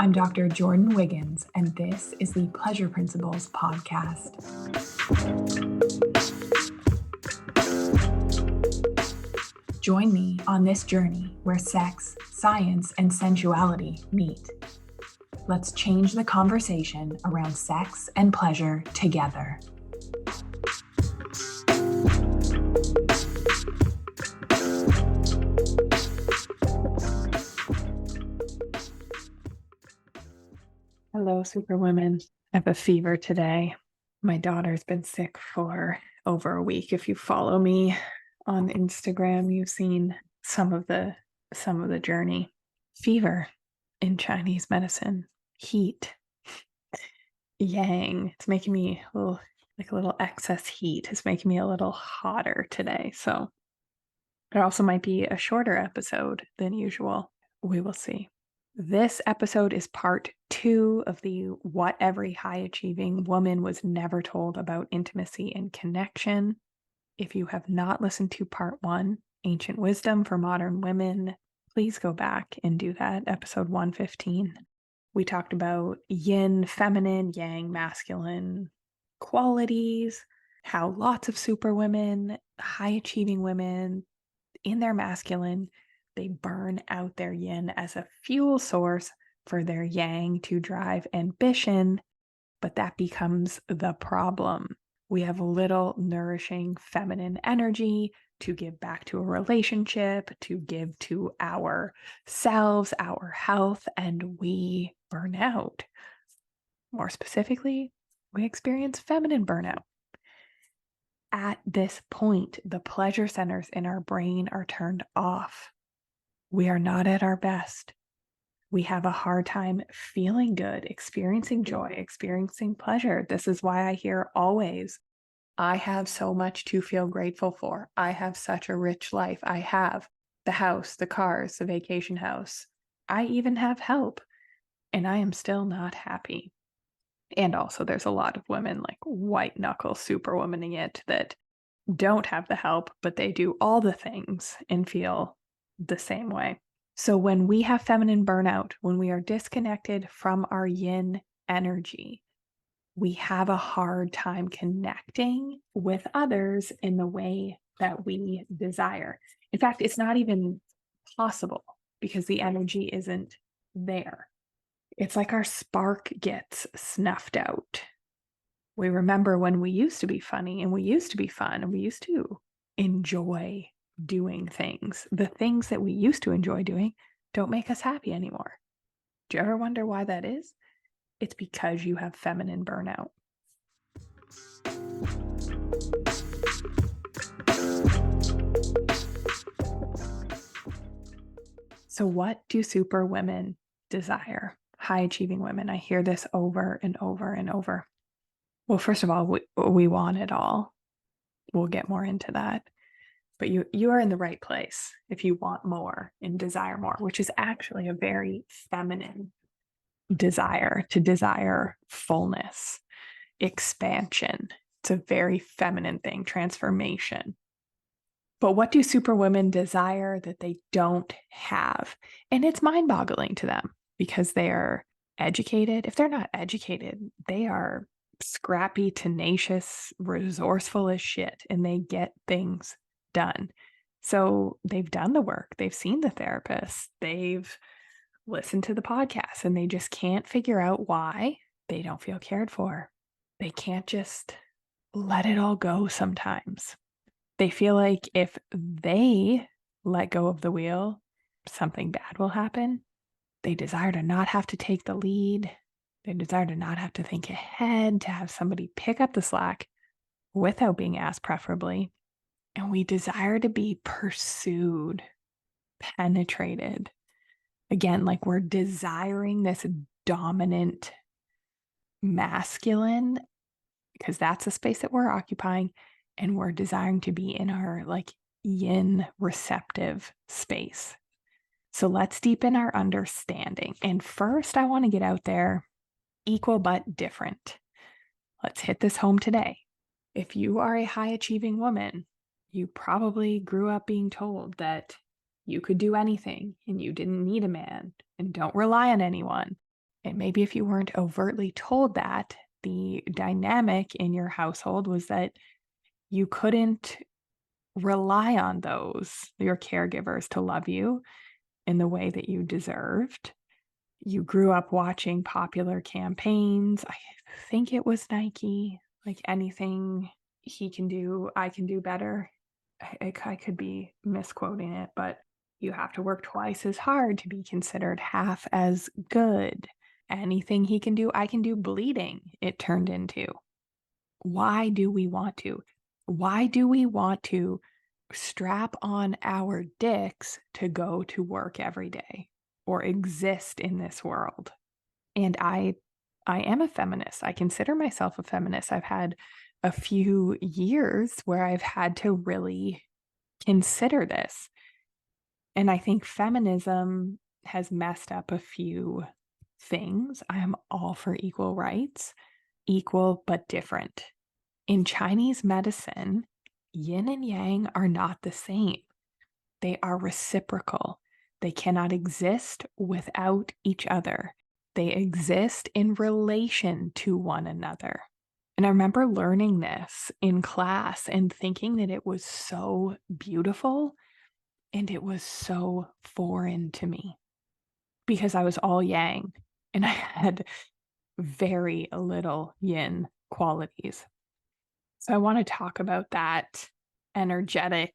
I'm Dr. Jordan Wiggins, and this is the Pleasure Principles podcast. Join me on this journey where sex, science, and sensuality meet. Let's change the conversation around sex and pleasure together. Hello, Superwomen. I have a fever today. My daughter's been sick for over a week. If you follow me on Instagram, you've seen some of the journey. Fever in Chinese medicine, heat, yang. It's making me a little excess heat. It's making me a little hotter today. So it also might be a shorter episode than usual. We will see. This episode is part 2 of the What Every High-Achieving Woman Was Never Told About Intimacy and Connection. If you have not listened to part 1, Ancient Wisdom for Modern Women, please go back and do that, episode 115. We talked about yin, feminine, yang, masculine qualities, how lots of superwomen, high-achieving women in their masculine, they burn out their yin as a fuel source for their yang to drive ambition, but that becomes the problem. We have little nourishing feminine energy to give back to a relationship, to give to ourselves, our health, and we burn out. More specifically, we experience feminine burnout. At this point, the pleasure centers in our brain are turned off. We are not at our best. We have a hard time feeling good, experiencing joy, experiencing pleasure. This is why I hear always, I have so much to feel grateful for. I have such a rich life. I have the house, the cars, the vacation house. I even have help, and I am still not happy. And also there's a lot of women like white knuckle superwomaning it that don't have the help, but they do all the things and feel the same way. So when we have feminine burnout, when we are disconnected from our yin energy, we have a hard time connecting with others in the way that we desire. In fact, it's not even possible because the energy isn't there. It's like our spark gets snuffed out. We remember when we used to be funny and we used to be fun and we used to enjoy doing things. The things that we used to enjoy doing don't make us happy anymore. Do you ever wonder why that is? It's because you have feminine burnout. So what do super women desire? High-achieving women. I hear this over and over and over. Well, first of all, we want it all. We'll get more into that. But you are in the right place if you want more and desire more, which is actually a very feminine desire, to desire fullness, expansion. It's a very feminine thing, transformation. But what do superwomen desire that they don't have? And it's mind-boggling to them because they are educated. If they're not educated, they are scrappy, tenacious, resourceful as shit, and they get things done. So they've done the work. They've seen the therapist. They've listened to the podcast, and they just can't figure out why they don't feel cared for. They can't just let it all go sometimes. They feel like if they let go of the wheel, something bad will happen. They desire to not have to take the lead. They desire to not have to think ahead, to have somebody pick up the slack without being asked, preferably. And we desire to be pursued, penetrated. Again, like we're desiring this dominant masculine because that's the space that we're occupying. And we're desiring to be in our like yin receptive space. So let's deepen our understanding. And first, I want to get out there, equal but different. Let's hit this home today. If you are a high-achieving woman, you probably grew up being told that you could do anything and you didn't need a man and don't rely on anyone And maybe if you weren't overtly told that, the dynamic in your household was that you couldn't rely on your caregivers, to love you in the way that you deserved. You grew up watching popular campaigns. I think it was Nike, like anything he can do, I can do better. I could be misquoting it, but you have to work twice as hard to be considered half as good. Anything he can do, I can do, bleeding, it turned into. Why do we want to? Why do we want to strap on our dicks to go to work every day or exist in this world? And I am a feminist. I consider myself a feminist. I've had a few years where I've had to really consider this. And I think feminism has messed up a few things. I am all for equal rights, equal but different. In Chinese medicine, yin and yang are not the same. They are reciprocal. They cannot exist without each other. They exist in relation to one another. And I remember learning this in class and thinking that it was so beautiful and it was so foreign to me because I was all yang and I had very little yin qualities. So I want to talk about that energetic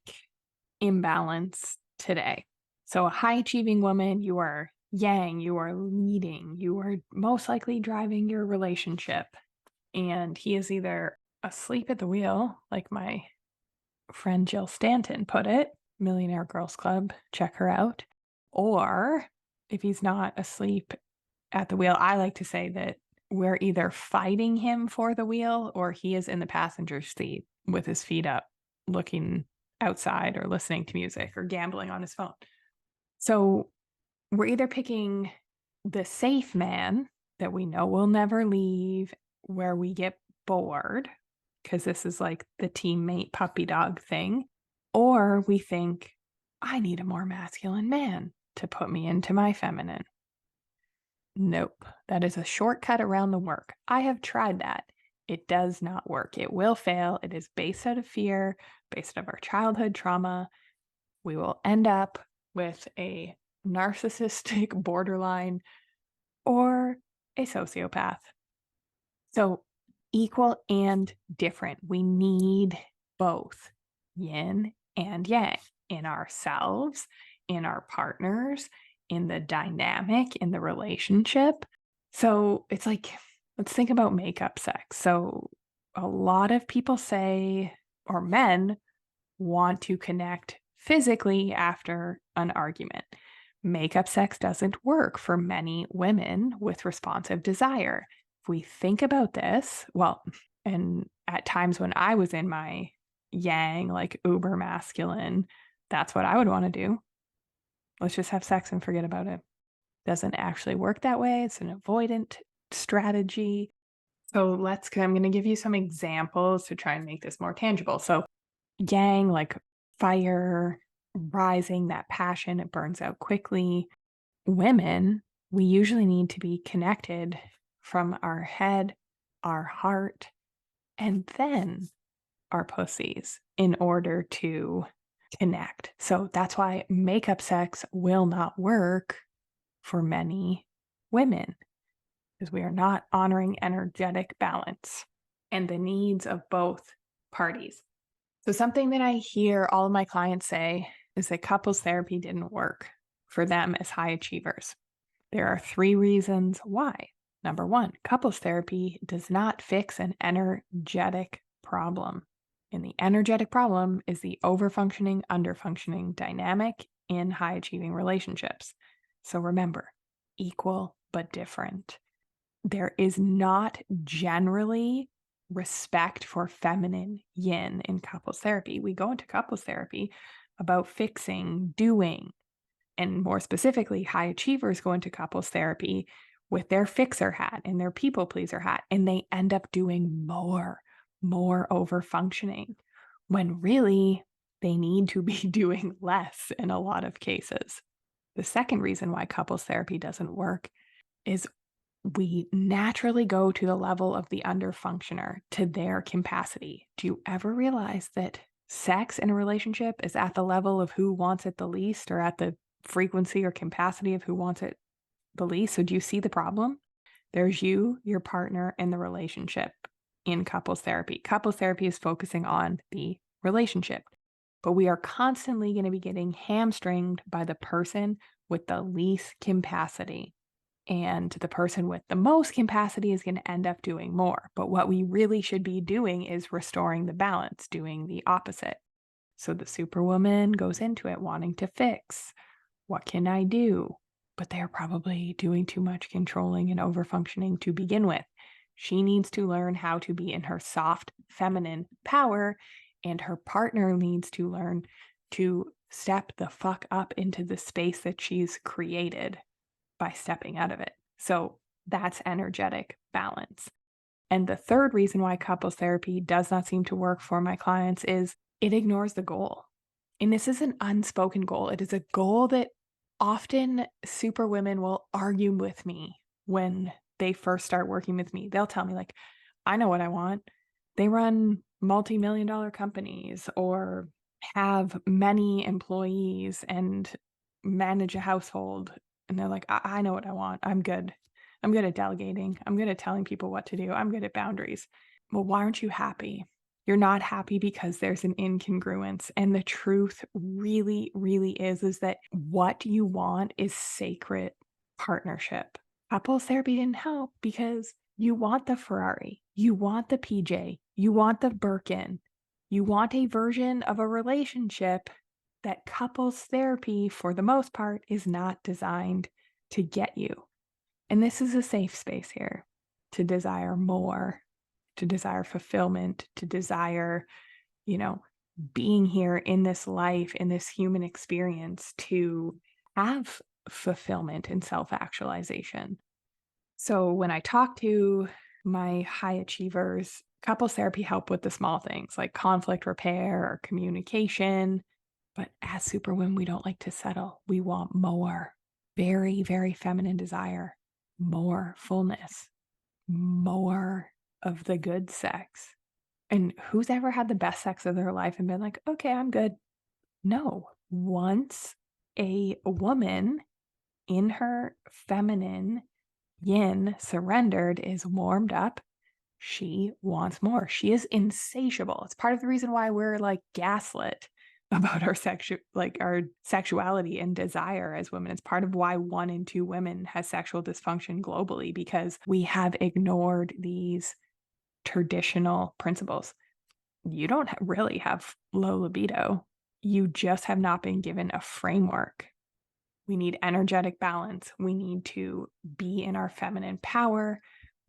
imbalance today. So, a high achieving woman, you are yang, you are leading, you are most likely driving your relationship. And he is either asleep at the wheel, like my friend Jill Stanton put it, Millionaire Girls Club, check her out. Or if he's not asleep at the wheel, I like to say that we're either fighting him for the wheel or he is in the passenger seat with his feet up, looking outside or listening to music or gambling on his phone. So we're either picking the safe man that we know will never leave, where we get bored, because this is like the teammate puppy dog thing, or we think, I need a more masculine man to put me into my feminine. Nope, that is a shortcut around the work. I have tried that. It does not work. It will fail. It is based out of fear, based out of our childhood trauma. We will end up with a narcissistic borderline or a sociopath. So, equal and different. We need both yin and yang in ourselves, in our partners, in the dynamic, in the relationship. So, it's like, let's think about makeup sex. So, a lot of people say, or men want to connect physically after an argument. Makeup sex doesn't work for many women with responsive desire. If we think about this, well, and at times when I was in my yang, like uber masculine, that's what I would want to do. Let's just have sex and forget about it. Doesn't actually work that way. It's an avoidant strategy. So I'm going to give you some examples to try and make this more tangible. So yang, like fire, rising, that passion, it burns out quickly. Women, we usually need to be connected from our head, our heart, and then our pussies in order to connect. So that's why makeup sex will not work for many women, because we are not honoring energetic balance and the needs of both parties. So something that I hear all of my clients say is that couples therapy didn't work for them as high achievers. There are 3 reasons why. Number 1, couples therapy does not fix an energetic problem. And the energetic problem is the overfunctioning, underfunctioning dynamic in high achieving relationships. So remember, equal but different. There is not generally respect for feminine yin in couples therapy. We go into couples therapy about fixing, doing, and more specifically, high achievers go into couples therapy with their fixer hat and their people pleaser hat, and they end up doing more over functioning when really they need to be doing less in a lot of cases. The second reason why couples therapy doesn't work is we naturally go to the level of the underfunctioner, to their capacity. Do you ever realize that sex in a relationship is at the level of who wants it the least, or at the frequency or capacity of who wants it the least? So do you see the problem? There's you, your partner, and the relationship in couples therapy. Couples therapy is focusing on the relationship, but we are constantly going to be getting hamstringed by the person with the least capacity. And the person with the most capacity is going to end up doing more. But what we really should be doing is restoring the balance, doing the opposite. So the superwoman goes into it wanting to fix. What can I do? But they're probably doing too much controlling and overfunctioning to begin with. She needs to learn how to be in her soft, feminine power, and her partner needs to learn to step the fuck up into the space that she's created by stepping out of it. So that's energetic balance. And the third reason why couples therapy does not seem to work for my clients is it ignores the goal. And this is an unspoken goal. It is a goal that often super women will argue with me when they first start working with me. They'll tell me, like, I know what I want. They run multi-million-dollar companies or have many employees and manage a household. And they're like, I know what I want. I'm good. I'm good at delegating. I'm good at telling people what to do. I'm good at boundaries. Well, why aren't you happy? You're not happy because there's an incongruence. And the truth really, really is that what you want is sacred partnership. Couples therapy didn't help because you want the Ferrari, you want the PJ, you want the Birkin, you want a version of a relationship that couples therapy, for the most part, is not designed to get you. And this is a safe space here to desire more, to desire fulfillment, to desire, being here in this life, in this human experience, to have fulfillment and self-actualization. So when I talk to my high achievers, couples therapy help with the small things like conflict repair or communication. But as superwomen, we don't like to settle. We want more. Very, very feminine desire. More fullness. More of the good sex. And who's ever had the best sex of their life and been like, okay, I'm good? No. Once a woman in her feminine yin surrendered, is warmed up, she wants more. She is insatiable. It's part of the reason why we're like gaslit about our our sexuality and desire as women. It's part of why 1 in 2 women has sexual dysfunction globally, because we have ignored these traditional principles. You don't really have low libido. You just have not been given a framework. We need energetic balance. We need to be in our feminine power.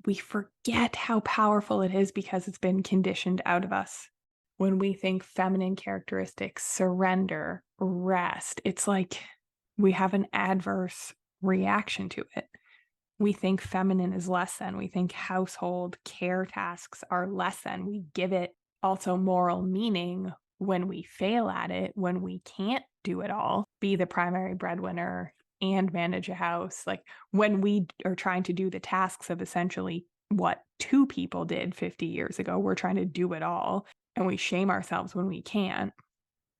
We forget how powerful it is because it's been conditioned out of us. When we think feminine characteristics, surrender, rest, it's like we have an adverse reaction to it. We think feminine is less than. We think household care tasks are less than. We give it also moral meaning when we fail at it, when we can't do it all, be the primary breadwinner and manage a house. Like when we are trying to do the tasks of essentially what 2 people did 50 years ago, we're trying to do it all and we shame ourselves when we can't.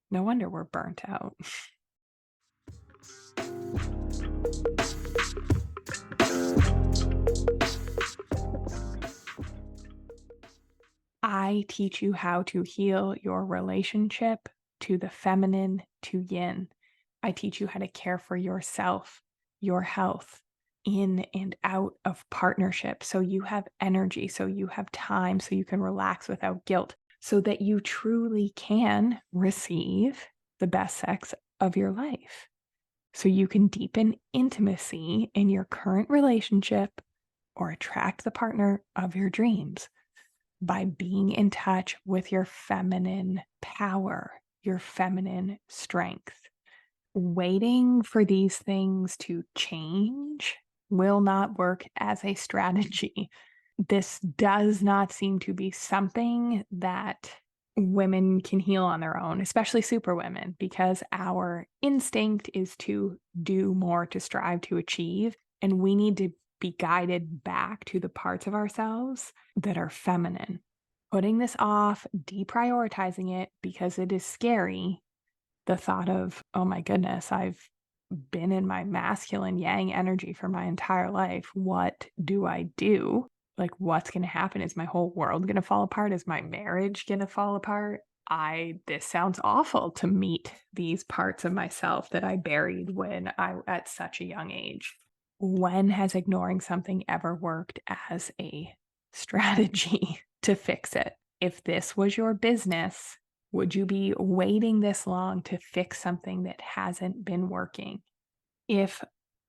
No wonder we're burnt out. I teach you how to heal your relationship to the feminine, to yin. I teach you how to care for yourself, your health, in and out of partnership. So you have energy, so you have time, so you can relax without guilt, so that you truly can receive the best sex of your life. So you can deepen intimacy in your current relationship or attract the partner of your dreams by being in touch with your feminine power, your feminine strength. Waiting for these things to change will not work as a strategy. This does not seem to be something that women can heal on their own, especially super women, because our instinct is to do more, to strive to achieve. And we need to be guided back to the parts of ourselves that are feminine. Putting this off, deprioritizing it because it is scary. The thought of, oh my goodness, I've been in my masculine yang energy for my entire life. What do I do? Like, what's going to happen? Is my whole world going to fall apart? Is my marriage going to fall apart? This sounds awful to meet these parts of myself that I buried when I at such a young age. When has ignoring something ever worked as a strategy to fix it? If this was your business, would you be waiting this long to fix something that hasn't been working? If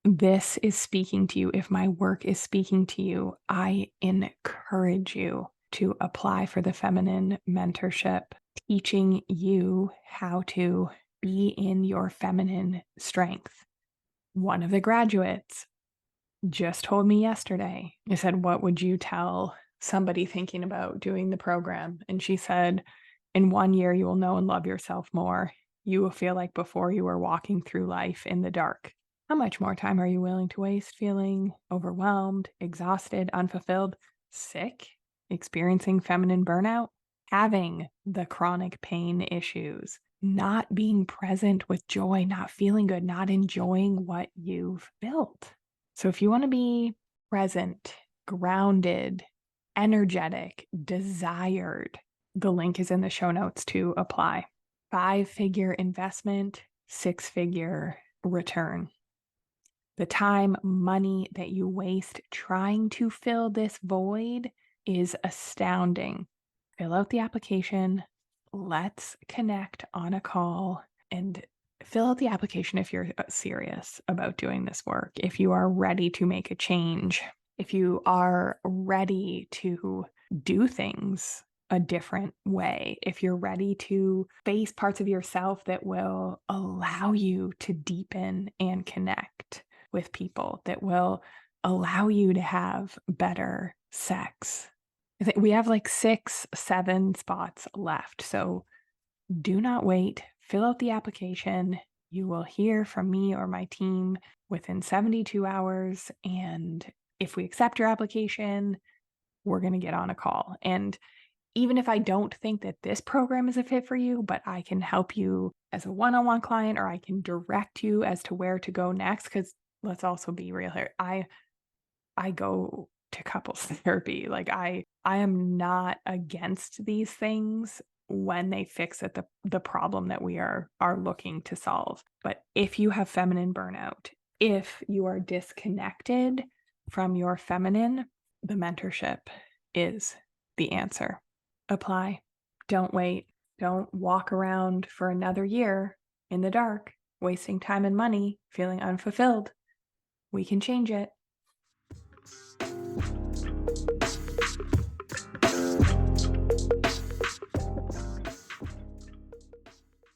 this is speaking to you, if my work is speaking to you, I encourage you to apply for the feminine mentorship, teaching you how to be in your feminine strength. One of the graduates just told me yesterday, I said, what would you tell somebody thinking about doing the program? And she said, in 1 year, you will know and love yourself more. You will feel like before you were walking through life in the dark. How much more time are you willing to waste feeling overwhelmed, exhausted, unfulfilled, sick, experiencing feminine burnout, having the chronic pain issues, not being present with joy, not feeling good, not enjoying what you've built? So if you want to be present, grounded, energetic, desired, the link is in the show notes to apply. 5-figure investment, 6-figure return. The time, money that you waste trying to fill this void is astounding. Fill out the application. Let's connect on a call and fill out the application if you're serious about doing this work, if you are ready to make a change, if you are ready to do things a different way, if you're ready to face parts of yourself that will allow you to deepen and connect with people, that will allow you to have better sex. I think we have like 6-7 spots left. So do not wait. Fill out the application. You will hear from me or my team within 72 hours. And if we accept your application, we're going to get on a call. And even if I don't think that this program is a fit for you, but I can help you as a one-on-one client, or I can direct you as to where to go next. Because let's also be real here. I go to couples therapy. Like I am not against these things when they fix it, the problem that we are looking to solve. But if you have feminine burnout, if you are disconnected from your feminine, the mentorship is the answer. Apply. Don't wait. Don't walk around for another year in the dark, wasting time and money, feeling unfulfilled. We can change it.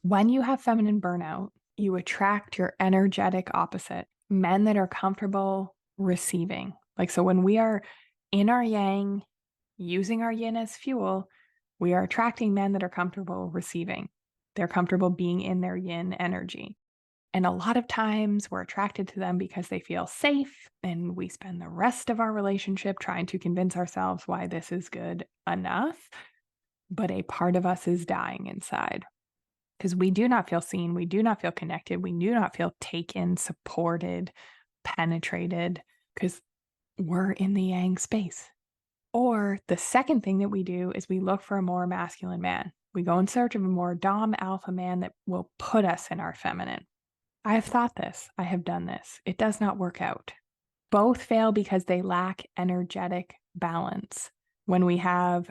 When you have feminine burnout, you attract your energetic opposite, men that are comfortable receiving. Like, so when we are in our yang, using our yin as fuel, we are attracting men that are comfortable receiving. They're comfortable being in their yin energy. And a lot of times we're attracted to them because they feel safe, and we spend the rest of our relationship trying to convince ourselves why this is good enough. But a part of us is dying inside because we do not feel seen. We do not feel connected. We do not feel taken, supported, penetrated, because we're in the yang space. Or the second thing that we do is we look for a more masculine man. We go in search of a more dom alpha man that will put us in our feminine. I have thought this. I have done this. It does not work out. Both fail because they lack energetic balance. When we have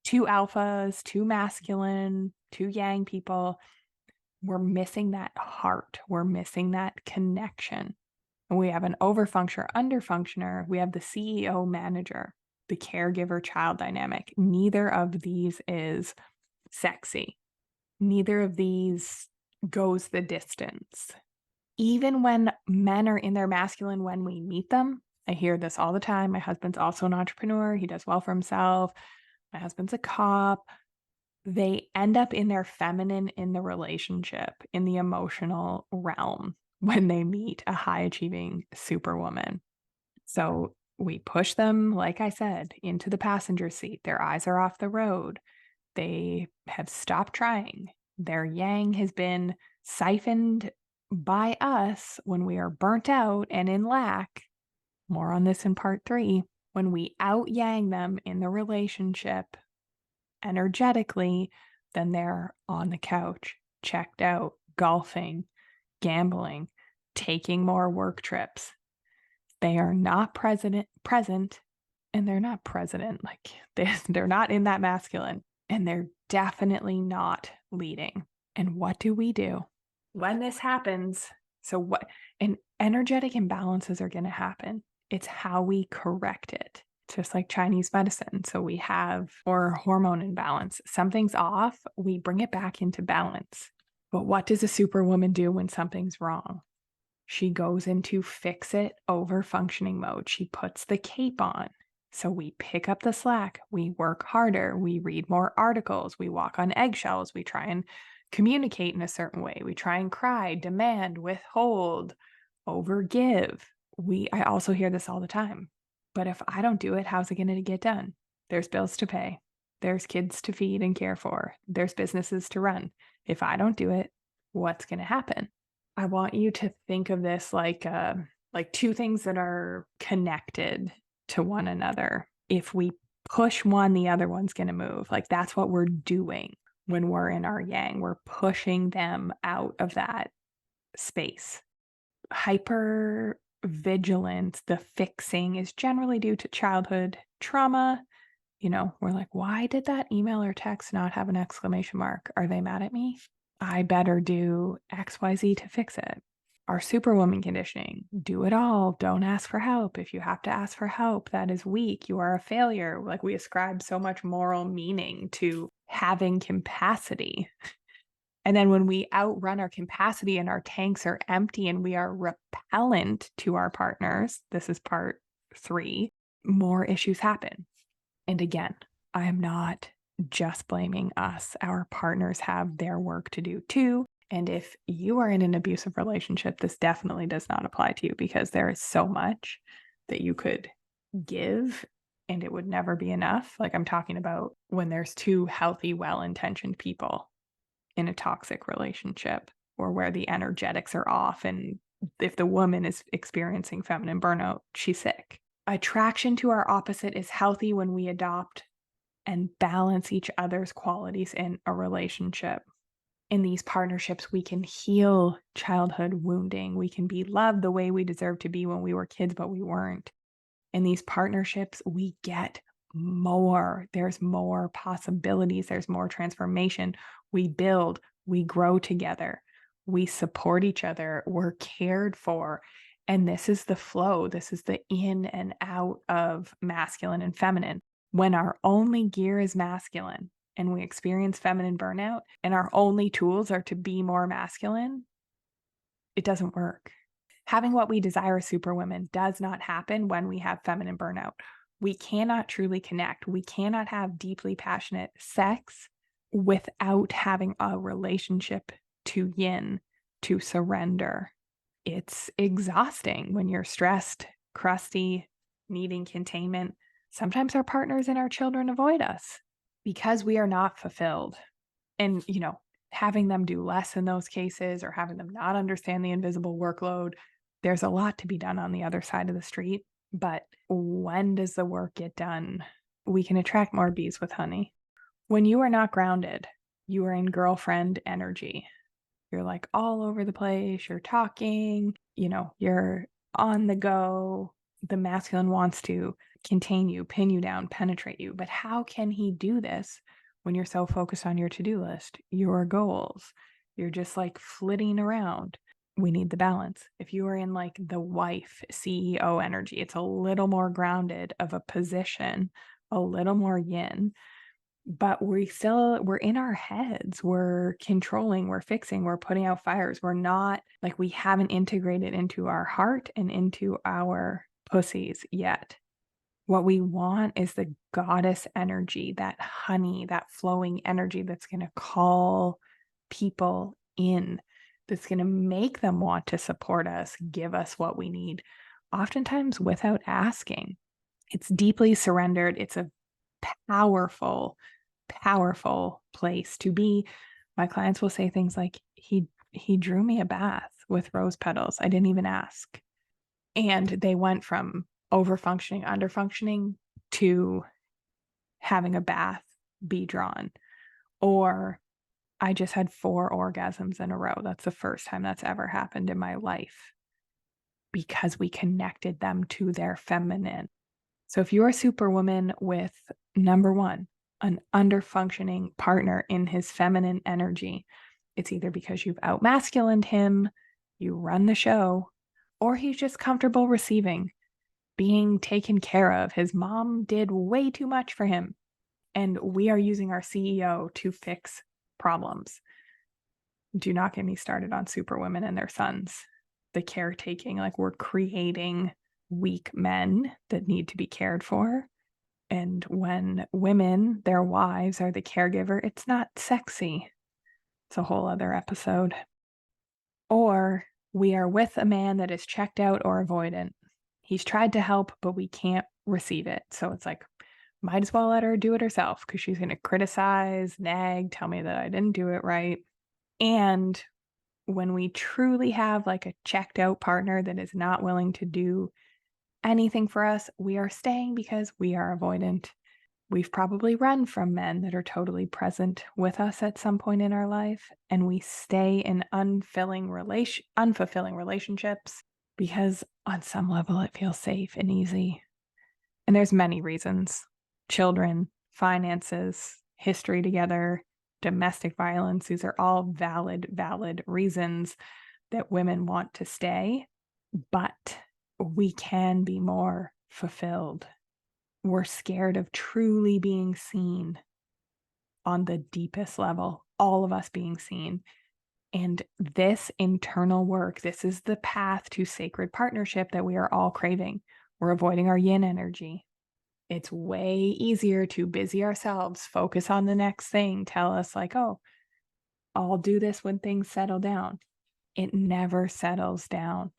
2 alphas, 2 masculine, 2 yang people, we're missing that heart. We're missing that connection. And we have an overfunctioner, underfunctioner. We have the CEO manager, the caregiver child dynamic. Neither of these is sexy. Neither of these goes the distance. Even when men are in their masculine, when we meet them, I hear this all the time. My husband's also an entrepreneur. He does well for himself. My husband's a cop. They end up in their feminine in the relationship, in the emotional realm when they meet a high achieving superwoman. So We push them, like I said, into the passenger seat. Their eyes are off the road. They have stopped trying. Their yang has been siphoned by us when we are burnt out and in lack. More on this in part 3. When we out yang them in the relationship energetically, then they're on the couch, checked out, golfing, gambling, taking more work trips. They are not present, and they're not president. Like they're not in that masculine, and they're definitely not leading. And what do we do when this happens? So what? And energetic imbalances are going to happen. It's how we correct it. Just like Chinese medicine. So we have, or hormone imbalance. Something's off, we bring it back into balance. But what does a superwoman do when something's wrong? She goes into fix it over functioning mode. She puts the cape on. So we pick up the slack. We work harder. We read more articles. We walk on eggshells. We try and communicate in a certain way. We try and cry, demand, withhold, overgive. I also hear this all the time. But if I don't do it, how's it going to get done? There's bills to pay. There's kids to feed and care for. There's businesses to run. If I don't do it, what's going to happen? I want you to think of this like two things that are connected to one another. If we push one, the other one's going to move. Like that's what we're doing when we're in our yang. We're pushing them out of that space. Hyper vigilance, the fixing is generally due to childhood trauma. We're like, why did that email or text not have an exclamation mark? Are they mad at me? I better do XYZ to fix it. Our superwoman conditioning, do it all. Don't ask for help. If you have to ask for help, that is weak. You are a failure. Like we ascribe so much moral meaning to having capacity. And then when we outrun our capacity and our tanks are empty and we are repellent to our partners, this is part 3, more issues happen. And again, I am not just blaming us. Our partners have their work to do too. And if you are in an abusive relationship, this definitely does not apply to you because there is so much that you could give and it would never be enough. Like I'm talking about when there's 2 healthy, well-intentioned people in a toxic relationship or where the energetics are off. And if the woman is experiencing feminine burnout, she's sick. Attraction to our opposite is healthy when we adopt and balance each other's qualities in a relationship. In these partnerships, we can heal childhood wounding. We can be loved the way we deserve to be when we were kids, but we weren't. In these partnerships, we get more. There's more possibilities. There's more transformation. We build, we grow together. We support each other. We're cared for. And this is the flow. This is the in and out of masculine and feminine. When our only gear is masculine and we experience feminine burnout and our only tools are to be more masculine, it doesn't work. Having what we desire as superwomen does not happen when we have feminine burnout. We cannot truly connect. We cannot have deeply passionate sex without having a relationship to yin, to surrender. It's exhausting when you're stressed, crusty, needing containment. Sometimes our partners and our children avoid us because we are not fulfilled. And, having them do less in those cases or having them not understand the invisible workload, there's a lot to be done on the other side of the street. But when does the work get done? We can attract more bees with honey. When you are not grounded, you are in girlfriend energy. You're like all over the place. You're talking, you're on the go. The masculine wants to contain you, pin you down, penetrate you. But how can he do this when you're so focused on your to-do list, your goals? You're just like flitting around. We need the balance. If you are in like the wife CEO energy, it's a little more grounded of a position, a little more yin. But we're in our heads. We're controlling, we're fixing, we're putting out fires. We're not like we haven't integrated into our heart and into our pussies yet. What we want is the goddess energy, that honey, that flowing energy that's going to call people in, that's going to make them want to support us, give us what we need, oftentimes without asking. It's deeply surrendered. It's a powerful, powerful place to be. My clients will say things like, he drew me a bath with rose petals. I didn't even ask. And they went from over functioning, under functioning to having a bath be drawn. Or I just had 4 orgasms in a row. That's the first time that's ever happened in my life because we connected them to their feminine. So if you're a superwoman with, number one, an under-functioning partner in his feminine energy, it's either because you've out-masculined him, you run the show, or he's just comfortable receiving, being taken care of. His mom did way too much for him, and we are using our CEO to fix problems. Do not get me started on superwomen and their sons. The caretaking, like we're creating weak men that need to be cared for. And when women, their wives, are the caregiver, it's not sexy. It's a whole other episode. Or we are with a man that is checked out or avoidant. He's tried to help, but we can't receive it. So it's like, might as well let her do it herself because she's going to criticize, nag, tell me that I didn't do it right. And when we truly have like a checked out partner that is not willing to do anything for us, we are staying because we are avoidant. We've probably run from men that are totally present with us at some point in our life, and we stay in unfulfilling relationships because on some level it feels safe and easy. And there's many reasons. Children, finances, history together, domestic violence, these are all valid reasons that women want to stay, but we can be more fulfilled. We're scared of truly being seen on the deepest level, all of us being seen. And this internal work, this is the path to sacred partnership that we are all craving. We're avoiding our yin energy. It's way easier to busy ourselves, focus on the next thing, tell us like, oh, I'll do this when things settle down. It never settles down.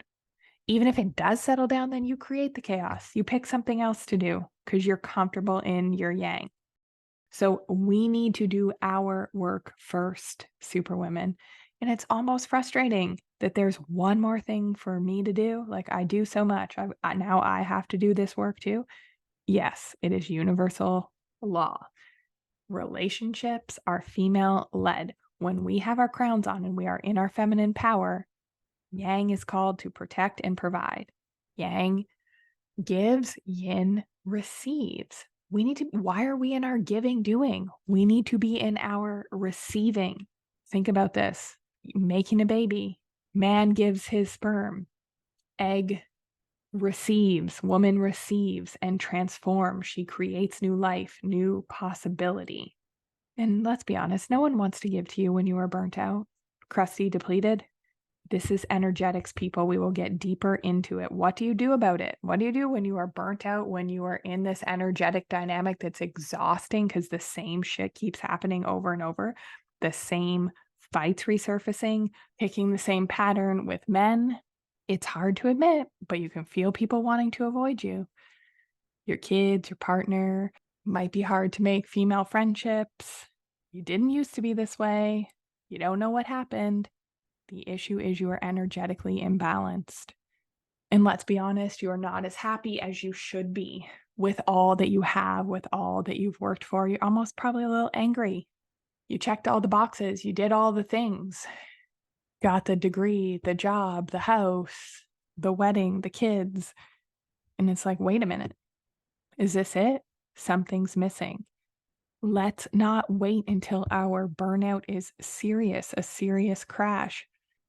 Even if it does settle down, then you create the chaos. You pick something else to do because you're comfortable in your yang. So we need to do our work first, superwomen. And it's almost frustrating that there's one more thing for me to do. Like I do so much. Now I have to do this work too. Yes, it is universal law. Relationships are female led. When we have our crowns on and we are in our feminine power, yang is called to protect and provide. Yang gives, yin receives. Why are we in our giving doing? We need to be in our receiving. Think about this. Making a baby, man gives his sperm, egg receives, woman receives and transforms. She creates new life, new possibility. And let's be honest, no one wants to give to you when you are burnt out, crusty, depleted. This is energetics, people. We will get deeper into it. What do you do about it? What do you do when you are burnt out, when you are in this energetic dynamic that's exhausting because the same shit keeps happening over and over, the same fights resurfacing, picking the same pattern with men? It's hard to admit, but you can feel people wanting to avoid you. Your kids, your partner. Might be hard to make female friendships. You didn't used to be this way. You don't know what happened. The issue is you are energetically imbalanced. And let's be honest, you're not as happy as you should be with all that you have, with all that you've worked for. You're almost probably a little angry. You checked all the boxes. You did all the things. Got the degree, the job, the house, the wedding, the kids. And it's like, wait a minute. Is this it? Something's missing. Let's not wait until our burnout is serious, a serious crash,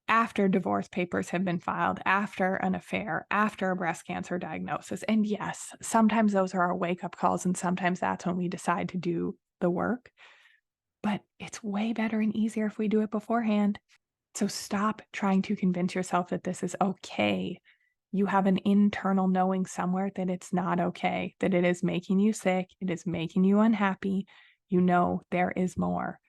after divorce papers have been filed, after an affair, after a breast cancer diagnosis. And yes, sometimes those are our wake-up calls, and sometimes that's when we decide to do the work. But it's way better and easier if we do it beforehand. So stop trying to convince yourself that this is okay. You have an internal knowing somewhere that it's not okay, that it is making you sick, it is making you unhappy. You know there is more.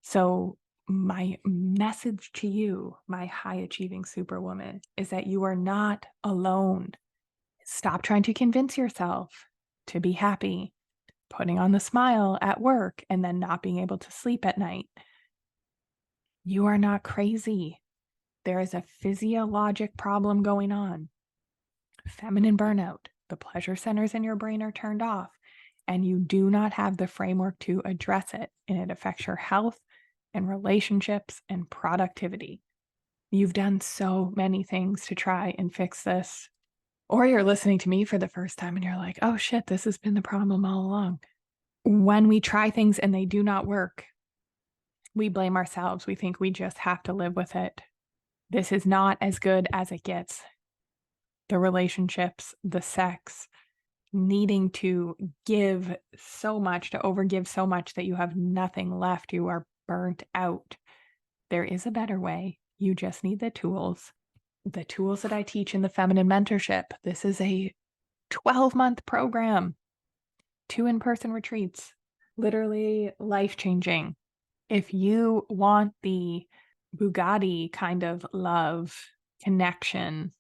So my message to you, my high achieving superwoman, is that you are not alone. Stop trying to convince yourself. to be happy, putting on the smile at work and then not being able to sleep at night. You are not crazy. There is a physiologic problem going on. Feminine burnout. The pleasure centers in your brain are turned off, and you do not have the framework to address it, and it affects your health and relationships and productivity. You've done so many things to try and fix this. Or you're listening to me for the first time and you're like, oh shit, this has been the problem all along. When we try things and they do not work, we blame ourselves. We think we just have to live with it. This is not as good as it gets. The relationships, the sex, needing to give so much, to overgive so much that you have nothing left. You are burnt out. There is a better way. You just need the tools. The tools that I teach in the Feminine Mentorship. This is a 12-month program, 2 in-person retreats, literally life-changing. If you want the Bugatti kind of love, connection,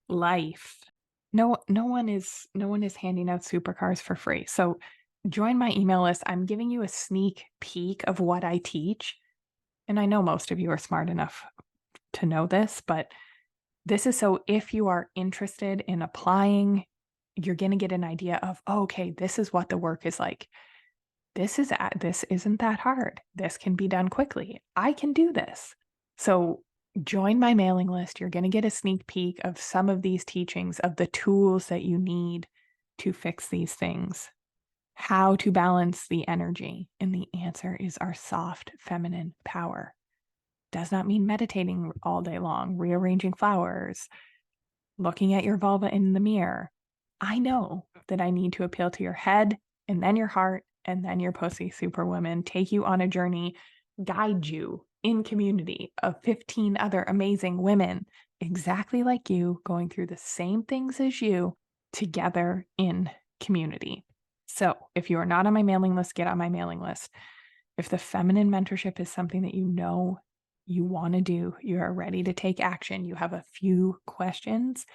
life, no one is handing out supercars for free. So join my email list. I'm giving you a sneak peek of what I teach. And I know most of you are smart enough to know this, but this is so if you are interested in applying, you're going to get an idea of, oh, okay, this is what the work is like. This isn't that hard. This can be done quickly. I can do this. So join my mailing list. You're going to get a sneak peek of some of these teachings, of the tools that you need to fix these things, how to balance the energy. And the answer is our soft feminine power. Does not mean meditating all day long, rearranging flowers, looking at your vulva in the mirror. I know that I need to appeal to your head and then your heart and then your pussy, superwoman, take you on a journey, guide you in community of 15 other amazing women exactly like you, going through the same things as you, together in community. So if you are not on my mailing list, get on my mailing list. If the Feminine Mentorship is something that you know you want to do, you are ready to take action, you have a few questions,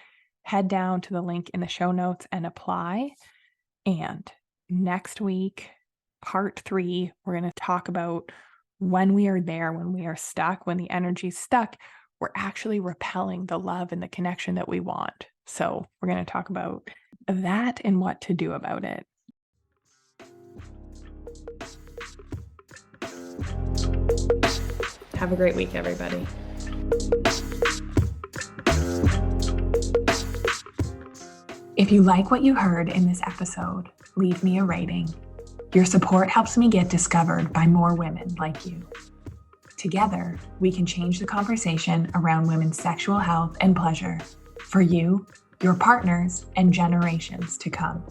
head down to the link in the show notes and apply. And next week, part 3, we're going to talk about when we are there, when we are stuck, when the energy's stuck, we're actually repelling the love and the connection that we want. So we're going to talk about that and what to do about it. Have a great week, everybody. If you like what you heard in this episode, leave me a rating. Your support helps me get discovered by more women like you. Together, we can change the conversation around women's sexual health and pleasure for you, your partners, and generations to come.